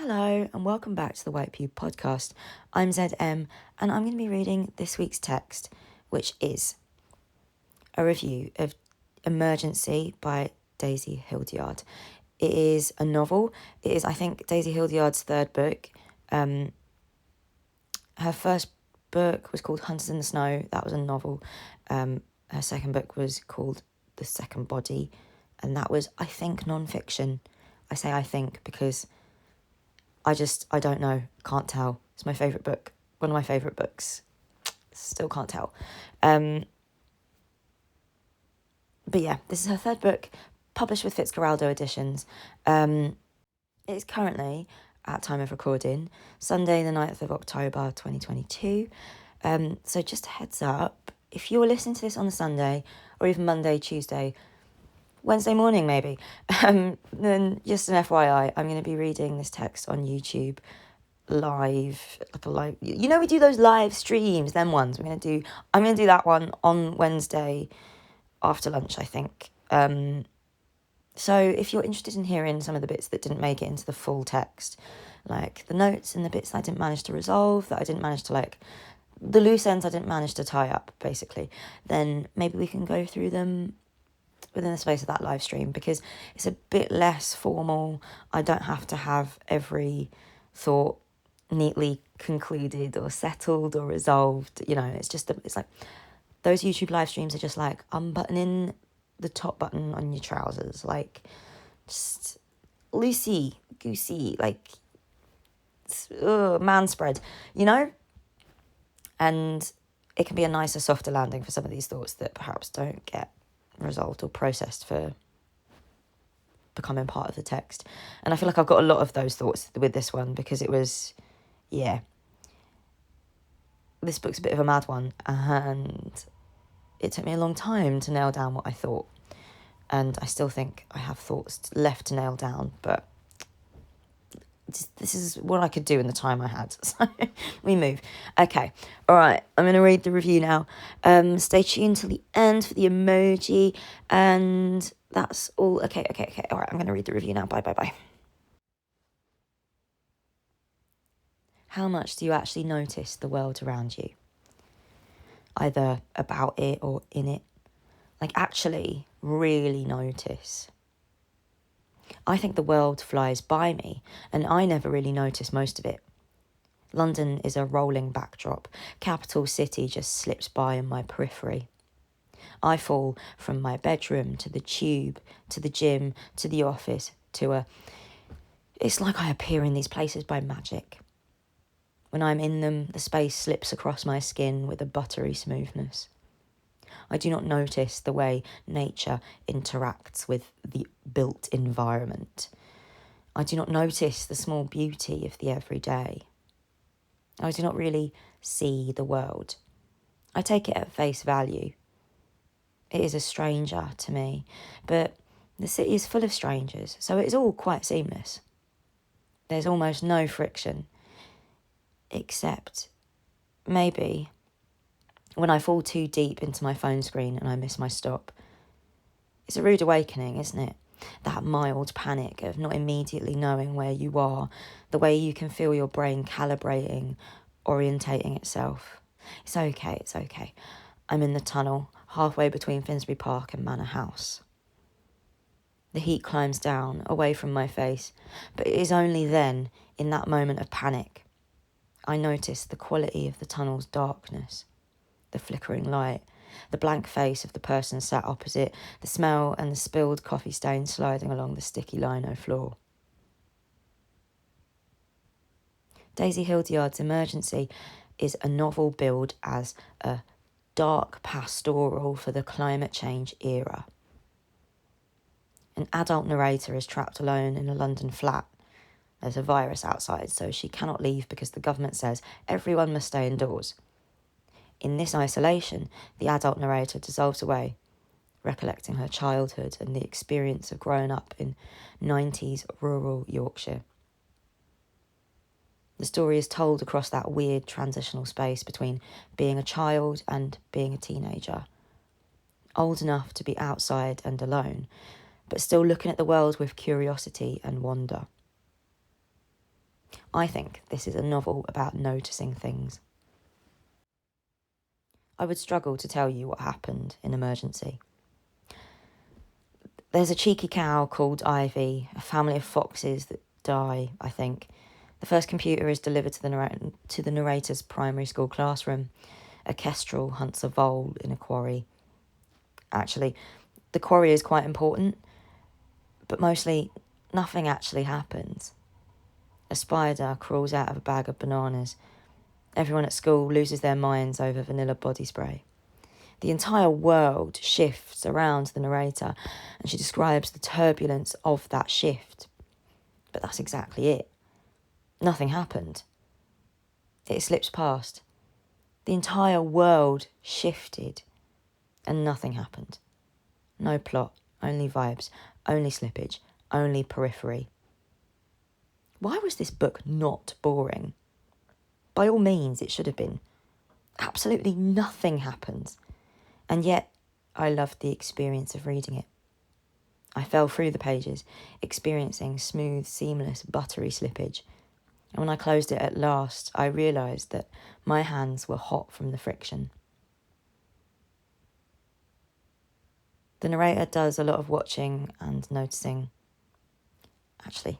Hello and welcome back to the White Pew podcast. I'm ZM and I'm going to be reading this week's text, which is a review of Emergency by Daisy Hildyard. It is a novel. It is, I think, Daisy Hildyard's third book. Her first book was called Hunters in the Snow. That was a novel. Her second book was called The Second Body, and that was, I think, non-fiction. I say I think because I don't know, can't tell. It's my favourite book, one of my favourite books. Still can't tell. But yeah, this is her third book, published with Fitzcarraldo Editions. It's currently, at time of recording, Sunday the 9th of October 2022. So just a heads up, if you're listening to this on a Sunday, or even Monday, Tuesday, Wednesday morning maybe, then just an FYI, I'm going to be reading this text on YouTube live, we do those live streams, them ones. I'm going to do that one on Wednesday after lunch, I think. So if you're interested in hearing some of the bits that didn't make it into the full text, like the notes and the bits that I didn't manage to resolve, that I didn't manage to the loose ends I didn't manage to tie up, basically, then maybe we can go through them within the space of that live stream, because it's a bit less formal. I don't have to have every thought neatly concluded or settled or resolved. It's like those YouTube live streams are just like unbuttoning the top button on your trousers, just loosey goosey, man spread, and it can be a nicer, softer landing for some of these thoughts that perhaps don't get resolved or processed for becoming part of the text. And I feel like I've got a lot of those thoughts with this one, because it was, this book's a bit of a mad one, and it took me a long time to nail down what I thought, and I still think I have thoughts left to nail down, but this is what I could do in the time I had. So we move. Okay. All right. I'm going to read the review now. Stay tuned till the end for the emoji. And that's all. Okay. All right. I'm going to read the review now. Bye. How much do you actually notice the world around you? Either about it or in it. Actually really notice. I think the world flies by me, and I never really notice most of it. London is a rolling backdrop. Capital city just slips by in my periphery. I fall from my bedroom to the tube, to the gym, to the office, It's like I appear in these places by magic. When I'm in them, the space slips across my skin with a buttery smoothness. I do not notice the way nature interacts with the built environment. I do not notice the small beauty of the everyday. I do not really see the world. I take it at face value. It is a stranger to me, but the city is full of strangers, so it is all quite seamless. There's almost no friction, except maybe when I fall too deep into my phone screen and I miss my stop. It's a rude awakening, isn't it? That mild panic of not immediately knowing where you are, the way you can feel your brain calibrating, orientating itself. It's okay. I'm in the tunnel, halfway between Finsbury Park and Manor House. The heat climbs down, away from my face, but it is only then, in that moment of panic, I notice the quality of the tunnel's darkness. The flickering light, the blank face of the person sat opposite, the smell and the spilled coffee stains sliding along the sticky lino floor. Daisy Hildyard's Emergency is a novel billed as a dark pastoral for the climate change era. An adult narrator is trapped alone in a London flat. There's a virus outside, so she cannot leave because the government says everyone must stay indoors. In this isolation, the adult narrator dissolves away, recollecting her childhood and the experience of growing up in 90s rural Yorkshire. The story is told across that weird transitional space between being a child and being a teenager. Old enough to be outside and alone, but still looking at the world with curiosity and wonder. I think this is a novel about noticing things. I would struggle to tell you what happened in Emergency. There's a cheeky cow called Ivy, a family of foxes that die, I think. The first computer is delivered to the narrator's primary school classroom. A kestrel hunts a vole in a quarry. Actually, the quarry is quite important, but mostly nothing actually happens. A spider crawls out of a bag of bananas. Everyone at school loses their minds over vanilla body spray. The entire world shifts around the narrator, and she describes the turbulence of that shift. But that's exactly it. Nothing happened. It slips past. The entire world shifted, and nothing happened. No plot, only vibes, only slippage, only periphery. Why was this book not boring? By all means, it should have been. Absolutely nothing happens. And yet, I loved the experience of reading it. I fell through the pages, experiencing smooth, seamless, buttery slippage. And when I closed it at last, I realised that my hands were hot from the friction. The narrator does a lot of watching and noticing. Actually,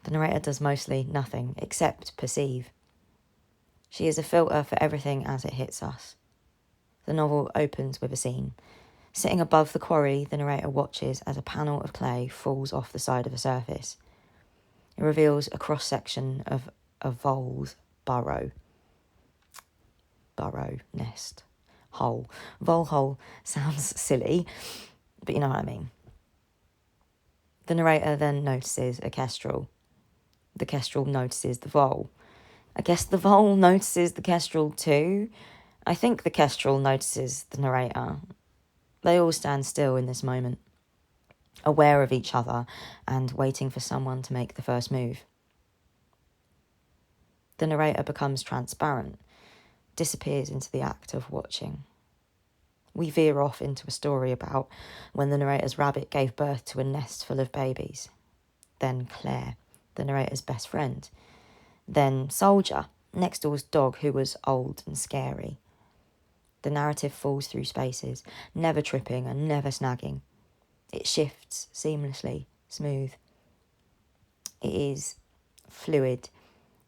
the narrator does mostly nothing except perceive. She is a filter for everything as it hits us. The novel opens with a scene. Sitting above the quarry, the narrator watches as a panel of clay falls off the side of a surface. It reveals a cross-section of a vole's burrow. Burrow, nest, hole. Vole hole sounds silly, but you know what I mean. The narrator then notices a kestrel. The kestrel notices the vole. I guess the vole notices the kestrel too. I think the kestrel notices the narrator. They all stand still in this moment, aware of each other and waiting for someone to make the first move. The narrator becomes transparent, disappears into the act of watching. We veer off into a story about when the narrator's rabbit gave birth to a nest full of babies. Then Claire, the narrator's best friend. Then Soldier, next door's dog who was old and scary. The narrative falls through spaces, never tripping and never snagging. It shifts seamlessly, smooth. It is fluid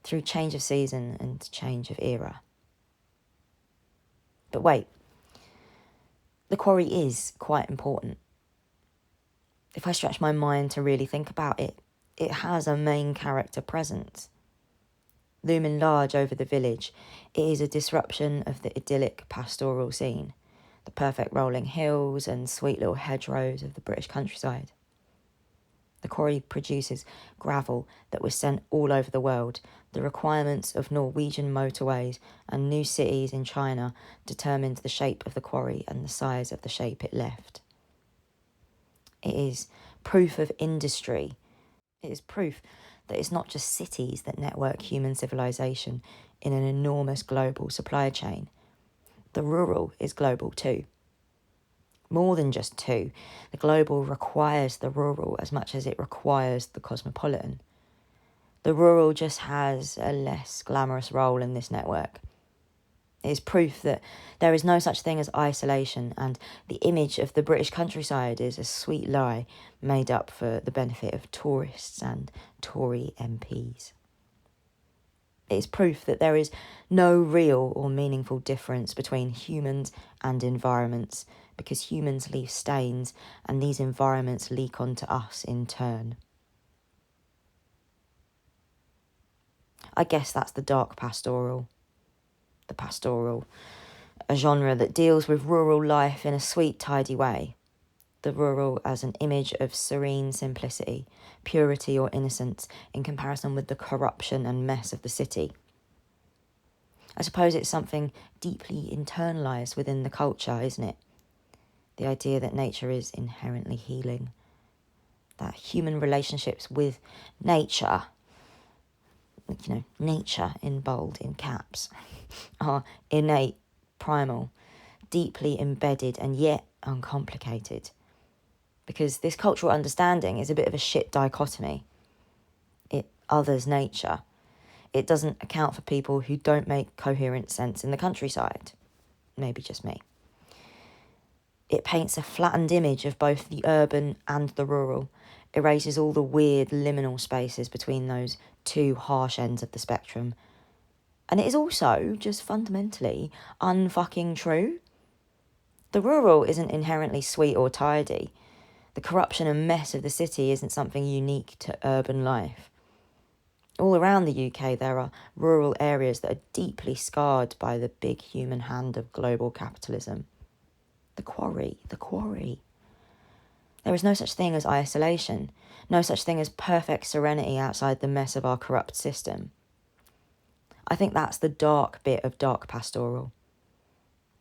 through change of season and change of era. But wait, the quarry is quite important. If I stretch my mind to really think about it, it has a main character presence. Looming large over the village, it is a disruption of the idyllic pastoral scene, the perfect rolling hills and sweet little hedgerows of the British countryside. The quarry produces gravel that was sent all over the world. The requirements of Norwegian motorways and new cities in China determined the shape of the quarry and the size of the shape it left. It is proof of industry. It is proof that it's not just cities that network human civilization in an enormous global supply chain. The rural is global too. More than just two, the global requires the rural as much as it requires the cosmopolitan. The rural just has a less glamorous role in this network. It is proof that there is no such thing as isolation, and the image of the British countryside is a sweet lie made up for the benefit of tourists and Tory MPs. It is proof that there is no real or meaningful difference between humans and environments, because humans leave stains and these environments leak onto us in turn. I guess that's the dark pastoral. The pastoral, a genre that deals with rural life in a sweet, tidy way. The rural as an image of serene simplicity, purity or innocence in comparison with the corruption and mess of the city. I suppose it's something deeply internalised within the culture, isn't it? The idea that nature is inherently healing, that human relationships with nature, nature in bold, in caps, are innate, primal, deeply embedded and yet uncomplicated. Because this cultural understanding is a bit of a shit dichotomy. It others nature. It doesn't account for people who don't make coherent sense in the countryside. Maybe just me. It paints a flattened image of both the urban and the rural, erases all the weird liminal spaces between those two harsh ends of the spectrum. And it is also just fundamentally unfucking true. The rural isn't inherently sweet or tidy. The corruption and mess of the city isn't something unique to urban life. All around the UK, there are rural areas that are deeply scarred by the big human hand of global capitalism. The quarry. There is no such thing as isolation, no such thing as perfect serenity outside the mess of our corrupt system. I think that's the dark bit of dark pastoral.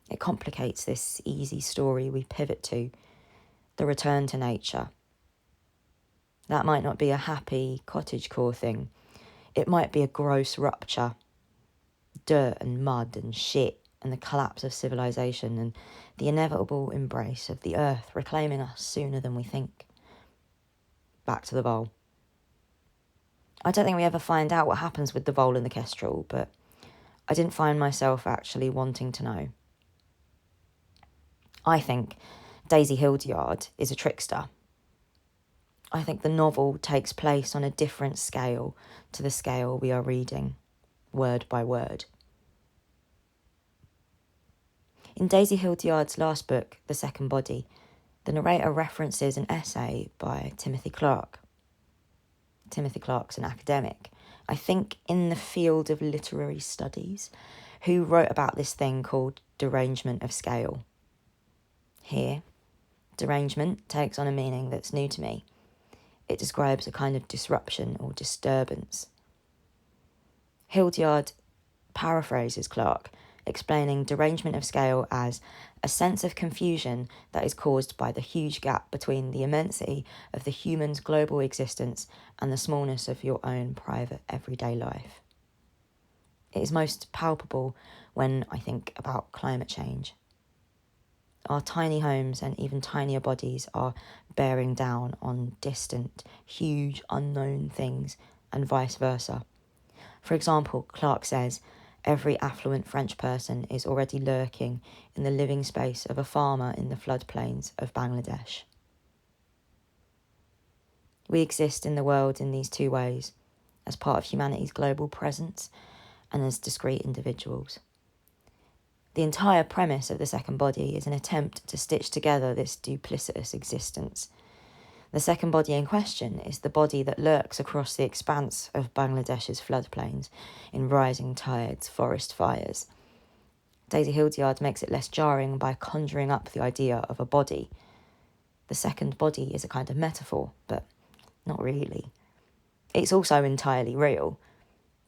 It complicates this easy story we pivot to, the return to nature. That might not be a happy cottagecore thing. It might be a gross rupture. Dirt and mud and shit and the collapse of civilization and the inevitable embrace of the earth reclaiming us sooner than we think. Back to the vole. I don't think we ever find out what happens with the vole and the kestrel, but I didn't find myself actually wanting to know. I think Daisy Hildyard is a trickster. I think the novel takes place on a different scale to the scale we are reading, word by word. In Daisy Hildyard's last book, The Second Body, the narrator references an essay by Timothy Clark. Timothy Clark's an academic, I think in the field of literary studies, who wrote about this thing called derangement of scale. Here, derangement takes on a meaning that's new to me. It describes a kind of disruption or disturbance. Hildyard paraphrases Clark, explaining derangement of scale as a sense of confusion that is caused by the huge gap between the immensity of the human's global existence and the smallness of your own private everyday life. It is most palpable when I think about climate change. Our tiny homes and even tinier bodies are bearing down on distant, huge, unknown things, and vice versa. For example, Clark says, every affluent French person is already lurking in the living space of a farmer in the floodplains of Bangladesh. We exist in the world in these two ways, as part of humanity's global presence and as discrete individuals. The entire premise of The Second Body is an attempt to stitch together this duplicitous existence. The second body in question is the body that lurks across the expanse of Bangladesh's floodplains in rising tides, forest fires. Daisy Hildyard makes it less jarring by conjuring up the idea of a body. The second body is a kind of metaphor, but not really. It's also entirely real.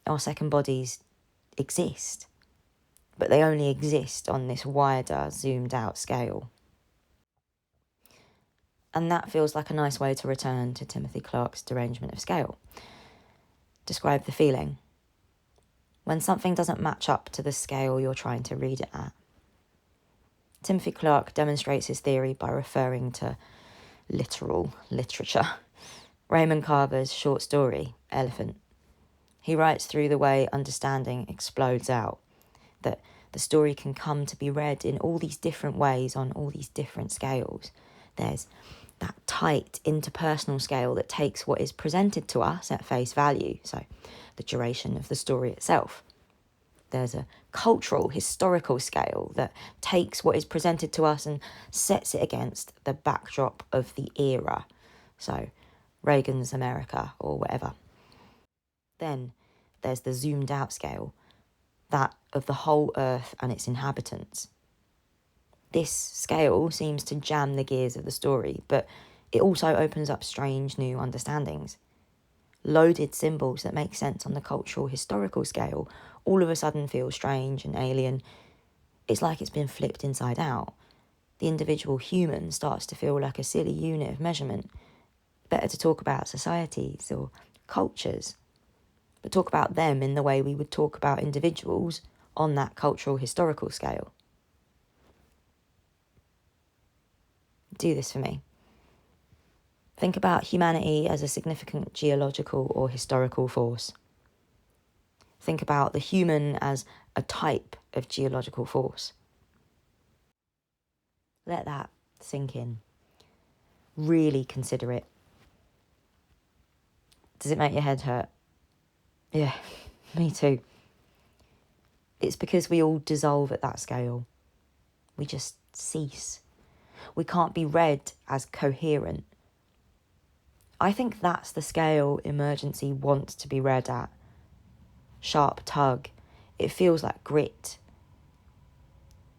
Our second bodies exist, but they only exist on this wider, zoomed-out scale. And that feels like a nice way to return to Timothy Clark's derangement of scale. Describe the feeling. When something doesn't match up to the scale you're trying to read it at. Timothy Clark demonstrates his theory by referring to literal literature. Raymond Carver's short story, Elephant. He writes through the way understanding explodes out, that the story can come to be read in all these different ways on all these different scales. There's that tight interpersonal scale that takes what is presented to us at face value, so the duration of the story itself. There's a cultural, historical scale that takes what is presented to us and sets it against the backdrop of the era, so Reagan's America or whatever. Then there's the zoomed out scale, that of the whole earth and its inhabitants. This scale seems to jam the gears of the story, but it also opens up strange new understandings. Loaded symbols that make sense on the cultural historical scale all of a sudden feel strange and alien. It's like it's been flipped inside out. The individual human starts to feel like a silly unit of measurement. Better to talk about societies or cultures, but talk about them in the way we would talk about individuals on that cultural historical scale. Do this for me. Think about humanity as a significant geological or historical force. Think about the human as a type of geological force. Let that sink in. Really consider it. Does it make your head hurt? Yeah, me too. It's because we all dissolve at that scale. We just cease. We can't be read as coherent. I think that's the scale emergency wants to be read at. Sharp tug. It feels like grit.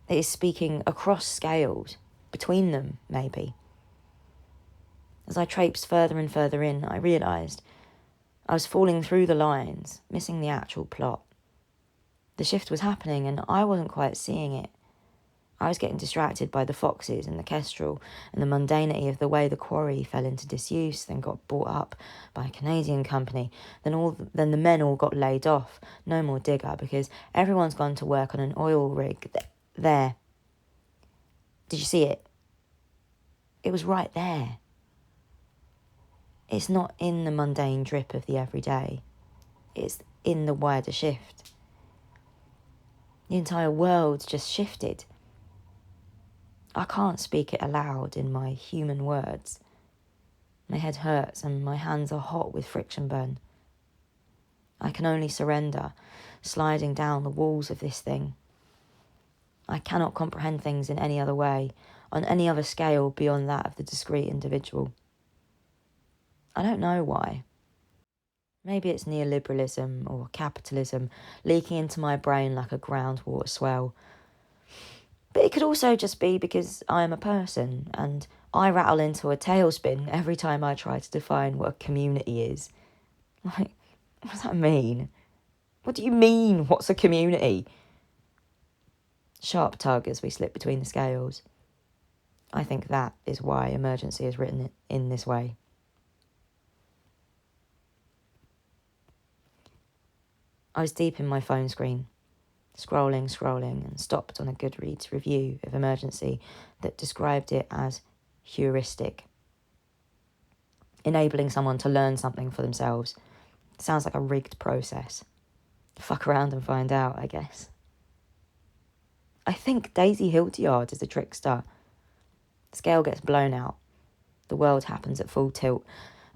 It is speaking across scales, between them, maybe. As I traipsed further and further in, I realised I was falling through the lines, missing the actual plot. The shift was happening and I wasn't quite seeing it. I was getting distracted by the foxes and the kestrel and the mundanity of the way the quarry fell into disuse, then got bought up by a Canadian company. Then the men all got laid off. No more digger because everyone's gone to work on an oil rig there. Did you see it? It was right there. It's not in the mundane drip of the everyday. It's in the wider shift. The entire world's just shifted. I can't speak it aloud in my human words. My head hurts and my hands are hot with friction burn. I can only surrender, sliding down the walls of this thing. I cannot comprehend things in any other way, on any other scale beyond that of the discrete individual. I don't know why. Maybe it's neoliberalism or capitalism leaking into my brain like a groundwater swell. But it could also just be because I am a person and I rattle into a tailspin every time I try to define what a community is. Like, what does that mean? What do you mean, what's a community? Sharp tug as we slip between the scales. I think that is why emergency is written in this way. I was deep in my phone screen, scrolling, and stopped on a Goodreads review of emergency that described it as heuristic. Enabling someone to learn something for themselves. Sounds like a rigged process. Fuck around and find out, I guess. I think Daisy Hildyard is a trickster. The scale gets blown out. The world happens at full tilt.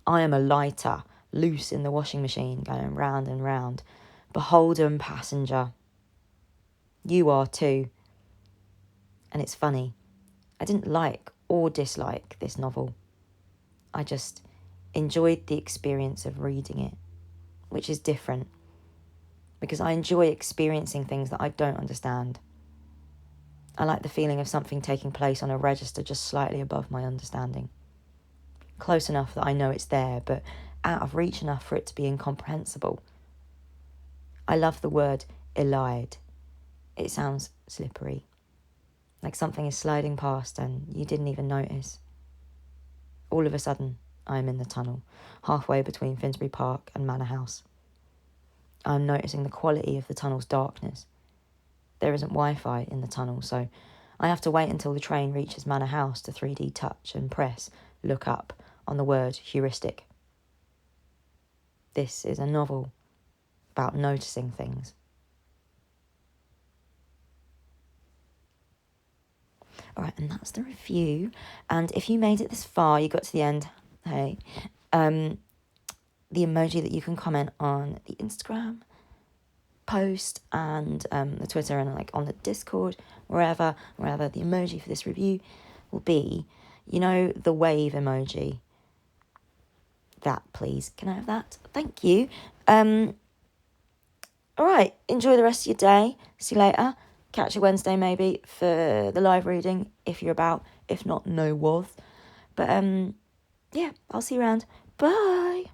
I am a lighter, loose in the washing machine, going round and round. Beholden passenger. You are too. And it's funny. I didn't like or dislike this novel. I just enjoyed the experience of reading it, which is different, because I enjoy experiencing things that I don't understand. I like the feeling of something taking place on a register just slightly above my understanding. Close enough that I know it's there, but out of reach enough for it to be incomprehensible. I love the word elide. It sounds slippery, like something is sliding past and you didn't even notice. All of a sudden, I am in the tunnel, halfway between Finsbury Park and Manor House. I am noticing the quality of the tunnel's darkness. There isn't Wi-Fi in the tunnel, so I have to wait until the train reaches Manor House to 3D touch and press look up on the word heuristic. This is a novel about noticing things. All right, and that's the review. And if you made it this far, you got to the end, hey, the emoji that you can comment on the Instagram post and the Twitter and like on the Discord, wherever the emoji for this review will be, you know, the wave emoji. That, please. Can I have that? Thank you. All right, enjoy the rest of your day. See you later. Catch you Wednesday maybe for the live reading if you're about. If not, no was. But yeah, I'll see you around. Bye.